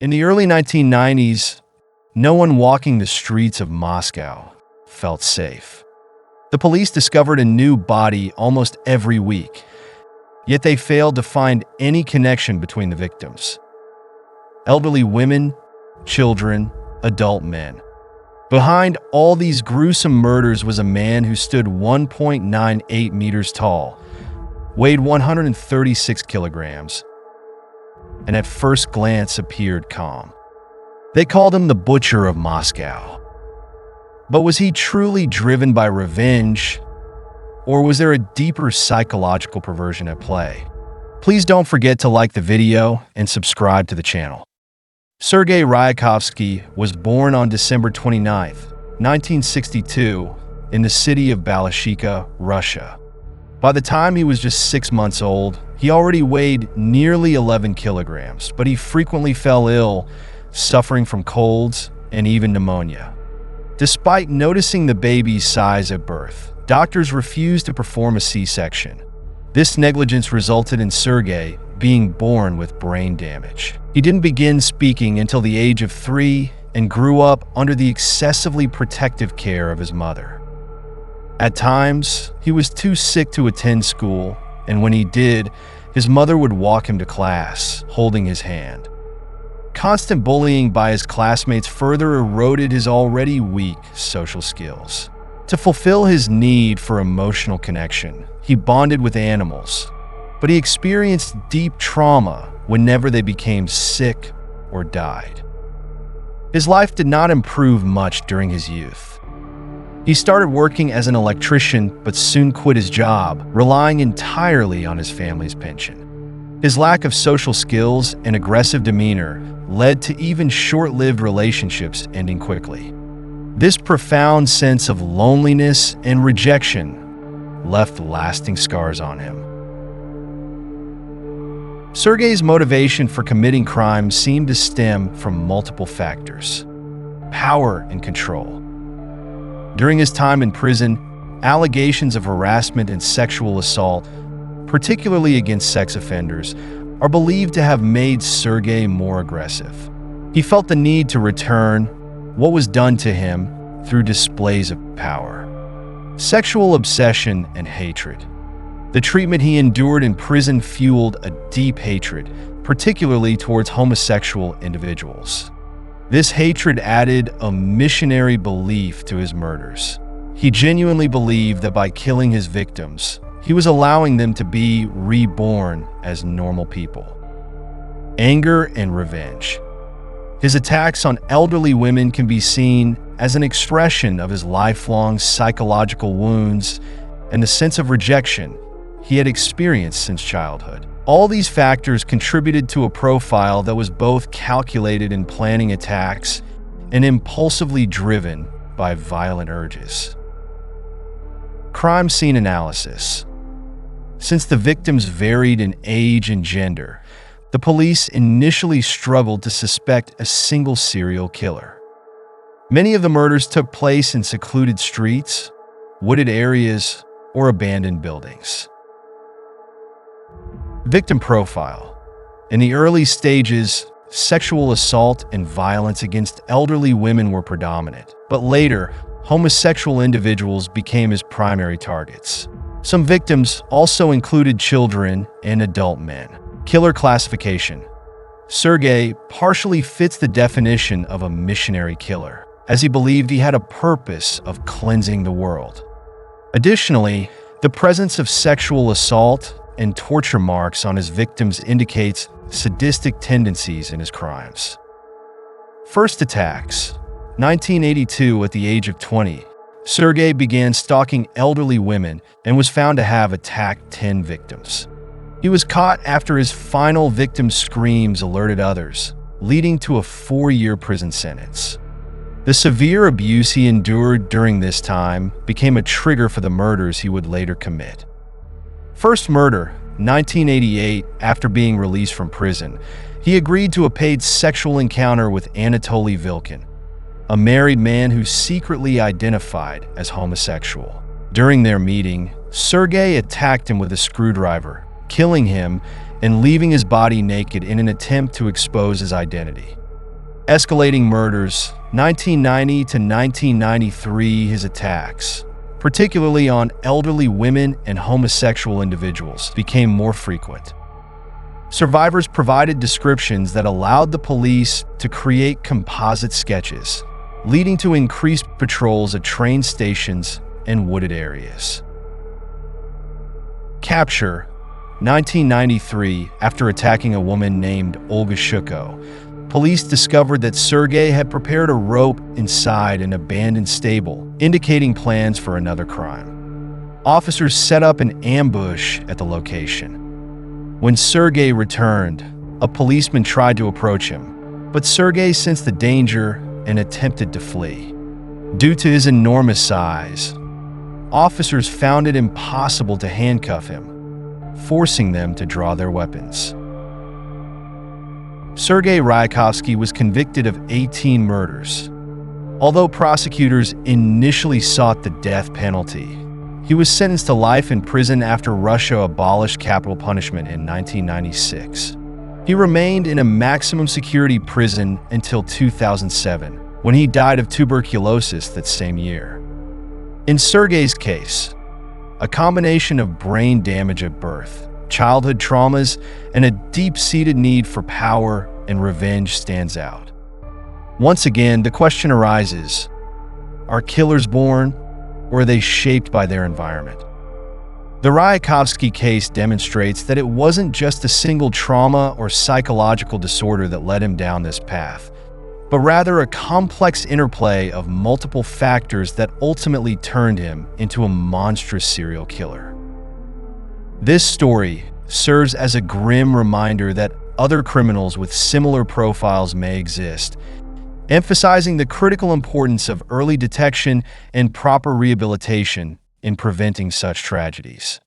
In the early 1990s, no one walking the streets of Moscow felt safe. The police discovered a new body almost every week, yet they failed to find any connection between the victims. Elderly women, children, adult men. Behind all these gruesome murders was a man who stood 1.98 meters tall, weighed 136 kilograms, and at first glance appeared calm. They called him the Butcher of Moscow. But was he truly driven by revenge, or was there a deeper psychological perversion at play? Please don't forget to like the video and subscribe to the channel. Sergei Ryakhovsky was born on December 29, 1962, in the city of Balashikha, Russia. By the time he was just 6 months old, he already weighed nearly 11 kilograms, but he frequently fell ill, suffering from colds and even pneumonia. Despite noticing the baby's size at birth, doctors refused to perform a C-section. This negligence resulted in Sergei being born with brain damage. He didn't begin speaking until the age of 3 and grew up under the excessively protective care of his mother. At times, he was too sick to attend school, and when he did, his mother would walk him to class, holding his hand. Constant bullying by his classmates further eroded his already weak social skills. To fulfill his need for emotional connection, he bonded with animals, but he experienced deep trauma whenever they became sick or died. His life did not improve much during his youth. He started working as an electrician but soon quit his job, relying entirely on his family's pension. His lack of social skills and aggressive demeanor led to even short-lived relationships ending quickly. This profound sense of loneliness and rejection left lasting scars on him. Sergei's motivation for committing crimes seemed to stem from multiple factors: power and control. During his time in prison, allegations of harassment and sexual assault, particularly against sex offenders, are believed to have made Sergei more aggressive. He felt the need to return what was done to him through displays of power. Sexual obsession and hatred. The treatment he endured in prison fueled a deep hatred, particularly towards homosexual individuals. This hatred added a missionary belief to his murders. He genuinely believed that by killing his victims, he was allowing them to be reborn as normal people. Anger and revenge. His attacks on elderly women can be seen as an expression of his lifelong psychological wounds and the sense of rejection he had experienced since childhood. All these factors contributed to a profile that was both calculated in planning attacks and impulsively driven by violent urges. Crime scene analysis. Since the victims varied in age and gender, the police initially struggled to suspect a single serial killer. Many of the murders took place in secluded streets, wooded areas, or abandoned buildings. Victim profile. In the early stages, sexual assault and violence against elderly women were predominant, but later, homosexual individuals became his primary targets. Some victims also included children and adult men. Killer classification. Sergei partially fits the definition of a missionary killer, as he believed he had a purpose of cleansing the world. Additionally, the presence of sexual assault and torture marks on his victims indicates sadistic tendencies in his crimes. First attacks. 1982, at the age of 20, Sergei began stalking elderly women and was found to have attacked 10 victims. He was caught after his final victim's screams alerted others, leading to a 4-year prison sentence. The severe abuse he endured during this time became a trigger for the murders he would later commit. First murder, 1988, after being released from prison, he agreed to a paid sexual encounter with Anatoly Vilkin, a married man who secretly identified as homosexual. During their meeting, Sergei attacked him with a screwdriver, killing him and leaving his body naked in an attempt to expose his identity. Escalating murders, 1990 to 1993, his attacks, particularly on elderly women and homosexual individuals, became more frequent. Survivors provided descriptions that allowed the police to create composite sketches, leading to increased patrols at train stations and wooded areas. Capture, 1993, after attacking a woman named Olga Shuko, police discovered that Sergei had prepared a rope inside an abandoned stable, indicating plans for another crime. Officers set up an ambush at the location. When Sergei returned, a policeman tried to approach him, but Sergei sensed the danger and attempted to flee. Due to his enormous size, officers found it impossible to handcuff him, forcing them to draw their weapons. Sergei Ryakhovsky was convicted of 18 murders. Although prosecutors initially sought the death penalty, he was sentenced to life in prison after Russia abolished capital punishment in 1996. He remained in a maximum security prison until 2007, when he died of tuberculosis that same year. In Sergei's case, a combination of brain damage at birth, childhood traumas, and a deep-seated need for power and revenge stands out. Once again, the question arises, are killers born, or are they shaped by their environment? The Ryakhovsky case demonstrates that it wasn't just a single trauma or psychological disorder that led him down this path, but rather a complex interplay of multiple factors that ultimately turned him into a monstrous serial killer. This story serves as a grim reminder that other criminals with similar profiles may exist, emphasizing the critical importance of early detection and proper rehabilitation in preventing such tragedies.